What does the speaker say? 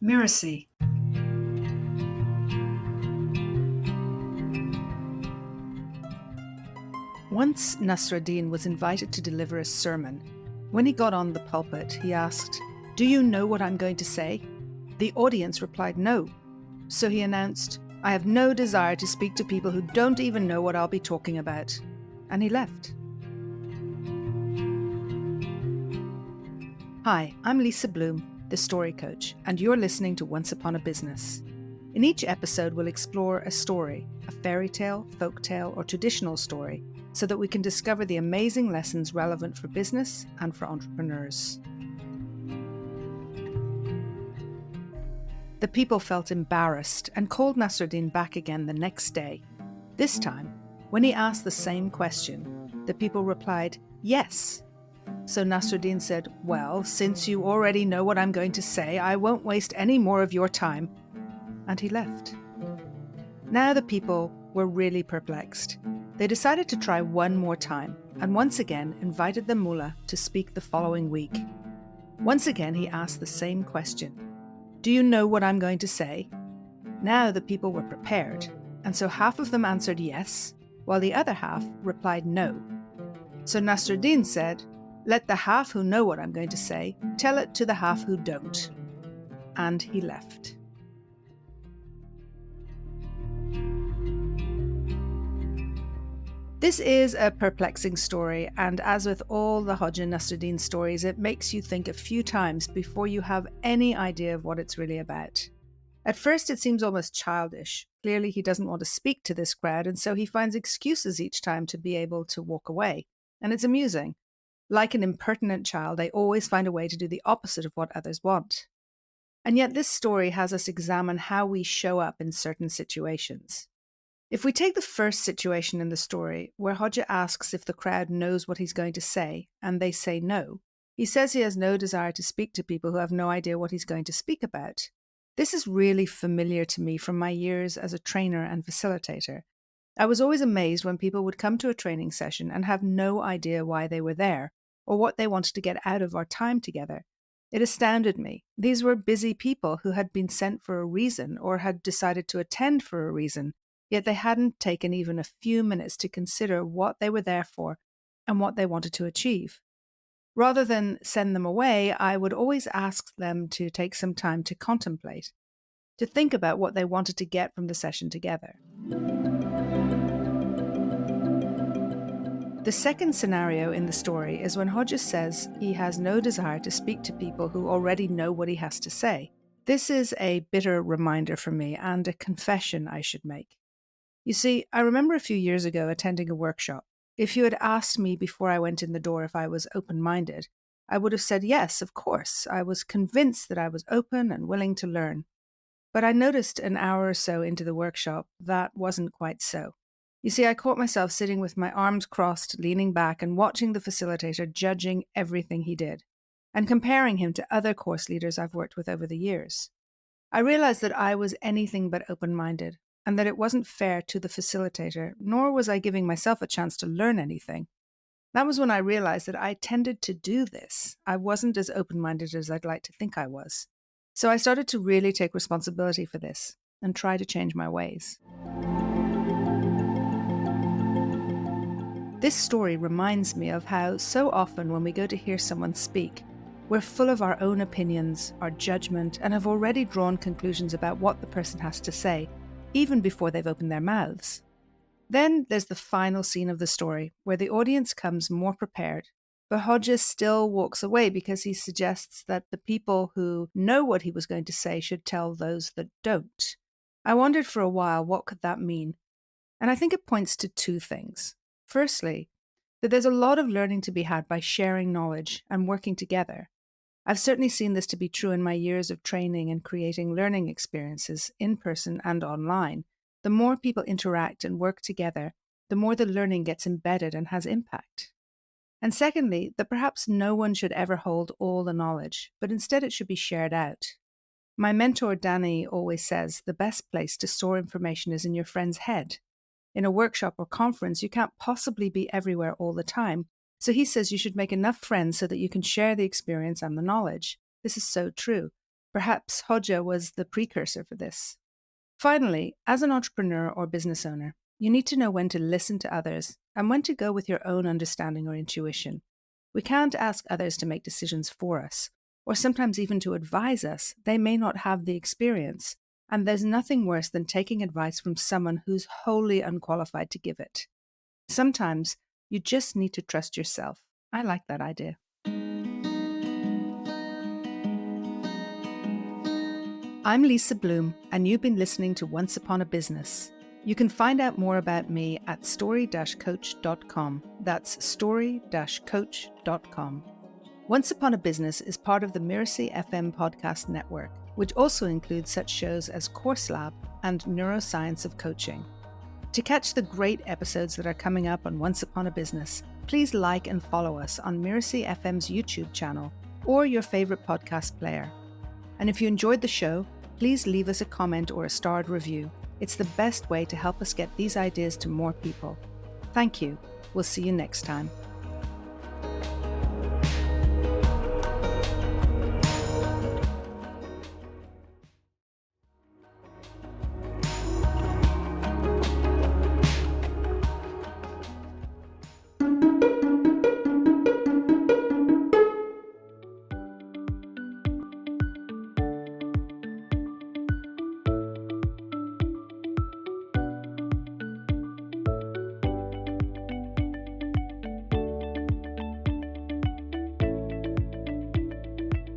Mirasee. Once Nasruddin was invited to deliver a sermon. When he got on the pulpit, he asked, "Do you know what I'm going to say?" The audience replied no. So he announced, "I have no desire to speak to people who don't even know what I'll be talking about." And he left. Hi, I'm Lisa Bloom, the story coach, and you're listening to Once Upon a Business. In each episode, we'll explore a story, a fairy tale, folk tale, or traditional story, so that we can discover the amazing lessons relevant for business and for entrepreneurs. The people felt embarrassed and called Nasruddin back again the next day. This time, when he asked the same question, the people replied, "Yes." So Nasruddin said, "Well, since you already know what I'm going to say, I won't waste any more of your time." And he left. Now the people were really perplexed. They decided to try one more time and once again invited the mullah to speak the following week. Once again he asked the same question. "Do you know what I'm going to say?" Now the people were prepared, and so half of them answered yes, while the other half replied no. So Nasruddin said, "Let the half who know what I'm going to say tell it to the half who don't." And he left. This is a perplexing story, and as with all the Hoja Nasruddin stories, it makes you think a few times before you have any idea of what it's really about. At first, it seems almost childish. Clearly, he doesn't want to speak to this crowd, and so he finds excuses each time to be able to walk away. And it's amusing. Like an impertinent child, they always find a way to do the opposite of what others want. And yet this story has us examine how we show up in certain situations. If we take the first situation in the story, where Hoja asks if the crowd knows what he's going to say, and they say no, he says he has no desire to speak to people who have no idea what he's going to speak about. This is really familiar to me from my years as a trainer and facilitator. I was always amazed when people would come to a training session and have no idea why they were there, or what they wanted to get out of our time together. It astounded me. These were busy people who had been sent for a reason or had decided to attend for a reason, yet they hadn't taken even a few minutes to consider what they were there for and what they wanted to achieve. Rather than send them away, I would always ask them to take some time to contemplate, to think about what they wanted to get from the session together. The second scenario in the story is when Hoja says he has no desire to speak to people who already know what he has to say. This is a bitter reminder for me and a confession I should make. You see, I remember a few years ago attending a workshop. If you had asked me before I went in the door if I was open-minded, I would have said yes, of course. I was convinced that I was open and willing to learn. But I noticed an hour or so into the workshop that wasn't quite so. You see, I caught myself sitting with my arms crossed, leaning back and watching the facilitator judging everything he did, and comparing him to other course leaders I've worked with over the years. I realized that I was anything but open-minded, and that it wasn't fair to the facilitator, nor was I giving myself a chance to learn anything. That was when I realized that I tended to do this. I wasn't as open-minded as I'd like to think I was. So I started to really take responsibility for this and try to change my ways. This story reminds me of how so often when we go to hear someone speak, we're full of our own opinions, our judgment, and have already drawn conclusions about what the person has to say, even before they've opened their mouths. Then there's the final scene of the story, where the audience comes more prepared, but Hoja still walks away because he suggests that the people who know what he was going to say should tell those that don't. I wondered for a while what could that mean, and I think it points to two things. Firstly, that there's a lot of learning to be had by sharing knowledge and working together. I've certainly seen this to be true in my years of training and creating learning experiences in person and online. The more people interact and work together, the more the learning gets embedded and has impact. And secondly, that perhaps no one should ever hold all the knowledge, but instead it should be shared out. My mentor Danny always says the best place to store information is in your friend's head. In a workshop or conference, you can't possibly be everywhere all the time. So he says you should make enough friends so that you can share the experience and the knowledge. This is so true. Perhaps Hodja was the precursor for this. Finally, as an entrepreneur or business owner, you need to know when to listen to others and when to go with your own understanding or intuition. We can't ask others to make decisions for us, or sometimes even to advise us. They may not have the experience, and there's nothing worse than taking advice from someone who's wholly unqualified to give it. Sometimes you just need to trust yourself. I like that idea. I'm Lisa Bloom, and you've been listening to Once Upon a Business. You can find out more about me at story-coach.com. That's story-coach.com. Once Upon a Business is part of the Mirasee FM podcast network, which also includes such shows as Course Lab and Neuroscience of Coaching. To catch the great episodes that are coming up on Once Upon a Business, please like and follow us on Mirasee FM's YouTube channel or your favorite podcast player. And if you enjoyed the show, please leave us a comment or a starred review. It's the best way to help us get these ideas to more people. Thank you. We'll see you next time.